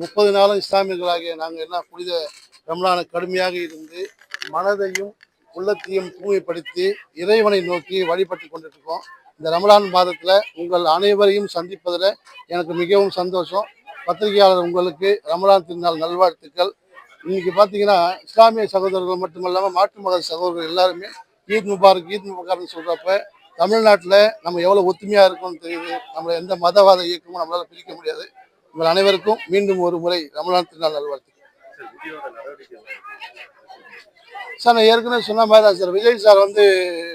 30 நாளும் இஸ்லாமியர்களாகிய நாங்கள் எல்லாம் புனித ரம்லானை கடுமையாக இருந்து மனதையும் உள்ளத்தையும் தூய்மைப்படுத்தி இறைவனை நோக்கி வழிபட்டு கொண்டிருக்கோம். இந்த ரமலான் மாதத்தில் உங்கள் அனைவரையும் சந்திப்பதில் எனக்கு மிகவும் சந்தோஷம். பத்திரிகையாளர் உங்களுக்கு ரமலான் திருநாள் நல்வாழ்த்துக்கள். இன்னைக்கு பார்த்தீங்கன்னா இஸ்லாமிய சகோதரர்கள் மட்டுமல்லாமல் மாற்று மத சகோதரர்கள் எல்லாருமே ஈத் முபாரக்னு சொல்கிறப்ப தமிழ்நாட்டில் நம்ம எவ்வளோ ஒத்துமையாக இருக்கோம்னு தெரியுது. நம்மளை எந்த மதவாத இயக்கமும் நம்மளால் பிரிக்க முடியாது. உங்கள் அனைவருக்கும் மீண்டும் ஒரு முறை ரமலான் திருநாள் நல்வாழ்த்துக்கள். சார், நான் ஏற்கனவே சொன்ன மாதிரி தான் சார். விஜய் சார் வந்து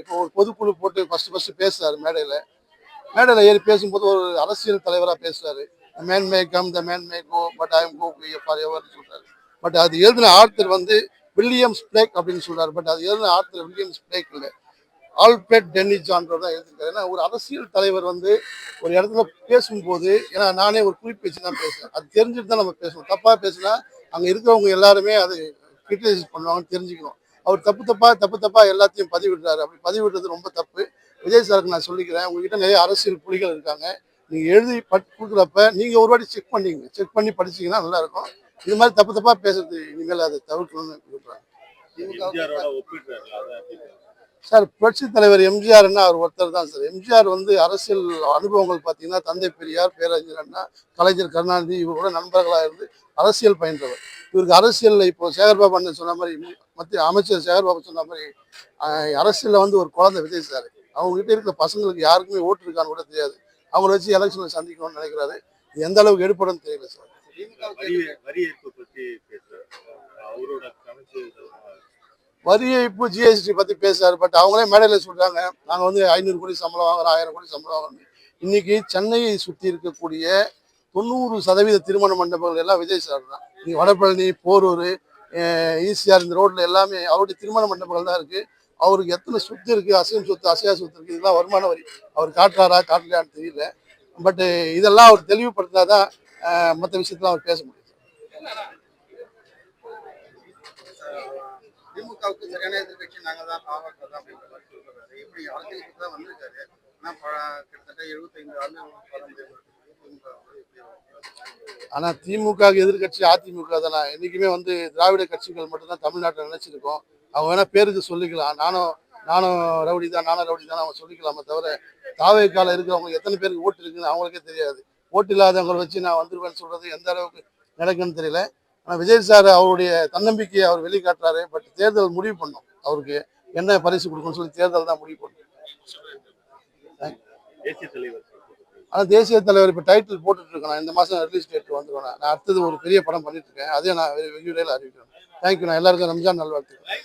இப்போ ஒரு பொதுக்குழு போட்டு ஃபர்ஸ்ட் பேசுறாரு. மேடையில் ஏறி பேசும்போது ஒரு அரசியல் தலைவராக பேசுறாரு. Man may come the man may go but I am go for எவர்னு சொல்றாரு. பட் அது எழுதின ஆர்த்தர் வந்து வில்லியம்ஸ் பிளேக் அப்படின்னு சொல்றாரு. பட் அது எழுதின ஆர்த்தர் வில்லியம்ஸ் பிளேக் இல்லை, ஆல்ஃபிரட் டென்னி ஜான்றவர் தான் எழுதியிருக்காரு. ஏன்னா ஒரு அரசியல் தலைவர் வந்து ஒரு இடத்துல பேசும்போது, ஏன்னா நானே ஒரு குறிப்பு வச்சு தான் பேசுறேன், அது தெரிஞ்சுட்டு தான் நம்ம பேசணும். தப்பாக பேசினா அங்கே இருக்கிறவங்க எல்லாருமே அது கிரிட்டிசைஸ் பண்ணுவாங்கன்னு தெரிஞ்சுக்கணும். அவர் தப்பு எல்லாத்தையும் பதிவிடுறாரு. அப்படி பதிவிடுறது ரொம்ப தப்பு. விஜய் சாருக்கு நான் சொல்லிக்கிறேன், உங்ககிட்ட நிறைய அரசியல் புலிகள் இருக்காங்க. நீங்கள் எழுதி கொடுக்குறப்ப நீங்கள் ஒரு வாட்டி செக் பண்ணி படிச்சிங்கன்னா நல்லா இருக்கும். இது மாதிரி தப்பாக பேசுறது இனிமேல் அதை தவிர்க்கணும்னு விரும்புகிறேன். சார், புரட்சி தலைவர் எம்ஜிஆர்னா அவர் ஒருத்தர் தான் சார். எம்ஜிஆர் வந்து அரசியல் அனுபவங்கள் பார்த்தீங்கன்னா தந்தை பெரியார், பேரறிஞர் அண்ணா, கலைஞர் கருணாநிதி இவரோட நண்பர்களாக இருந்து அரசியல் பயின்றவர். இவருக்கு அரசியலில் இப்போ சேகர்பாபு அண்ணன் சொன்ன மாதிரி, மத்திய அமைச்சர் சேகர்பாபு சொன்ன மாதிரி அரசியலில் வந்து ஒரு குழந்தை விஜய் சார். அவங்ககிட்ட இருக்கிற பசங்களுக்கு யாருக்குமே ஓட்டு இருக்கான்னு கூட தெரியாது. அவங்கள வச்சு எலெக்ஷனில் சந்திக்கணும்னு நினைக்கிறாரு. இது எந்த அளவுக்கு எடுப்படும் தெரியல சார். வரி ஏய்ப்பு ஜிஎஸ்டி பற்றி பேசுறாரு. பட் அவங்களே மேடையில் சொல்கிறாங்க, நாங்கள் வந்து 500 கோடி சம்பளம் வாங்குறோம், 1000 கோடி சம்பளம் வாங்குறோம். இன்னைக்கு சென்னையை சுற்றி இருக்கக்கூடிய 90% திருமண மண்டபங்கள் எல்லாம் விஜய் சார் தான். நீ வடபழனி, போரூர், ஈசிஆர் இந்த ரோட்ல எல்லாமே அவருடைய திருமண மண்டபங்கள் தான் இருக்குது. அவருக்கு எத்தனை சொத்து இருக்குது, அசையும் சொத்து, அசையா சொத்து இருக்குது, இதெல்லாம் வருமான வரி அவர் காட்டுறாரா காட்டலையான்னு தெரியல. பட் இதெல்லாம் அவர் தெளிவுபடுத்தினாதான் மற்ற விஷயத்தெல்லாம் அவர் பேச முடியும். திமுகவுக்கு சரியான எதிர்கட்சி நாங்கள் தான், பாவக தான் அப்படின்ற மாதிரி சொல்றாரு. எப்படி அரசியலுக்கு தான் வந்திருக்காரு, கிட்டத்தட்ட 75 ஆண்டு. ஆனால் திமுக எதிர்கட்சி அதிமுக தானே. என்றைக்குமே வந்து திராவிட கட்சிகள் மட்டும்தான் தமிழ்நாட்டில் நினைச்சிருக்கோம். அவங்க வேணா பேருக்கு சொல்லிக்கலாம், நானும் ரவுடி தான் அவங்க சொல்லிக்கலாமே தவிர, தாவேக்கால இருக்கிறவங்க எத்தனை பேருக்கு ஓட்டு இருக்குன்னு அவங்களுக்கே தெரியாது. ஓட்டு இல்லாதவங்களை வச்சு நான் வந்துருவேன்னு சொல்றது எந்த அளவுக்கு நடக்குன்னு தெரியல. ஆனால் விஜய் சார் அவருடைய தன்னம்பிக்கையை அவர் வெளிக்காட்டுறாரு. பட் தேர்தல் முடிவு பண்ணும் அவருக்கு என்ன பரிசு கொடுக்கணும்னு சொல்லி தேர்தல் தான் முடிவு பண்ணும். ஆனால் தேசிய தலைவர் இப்போ டைட்டில் போட்டுட்டு இருக்கேன். இந்த மாதம் ரிலீஸ் டேட் வந்துடுவேன். நான் அடுத்தது ஒரு பெரிய படம் பண்ணிட்டு இருக்கேன். அதையும் நான் வெகு விரைவில் அறிவிக்கிறேன். தேங்க்யூ. நான் எல்லாருக்கும் ரம்ஜான் நல்வாழ்த்துக்கிறேன்.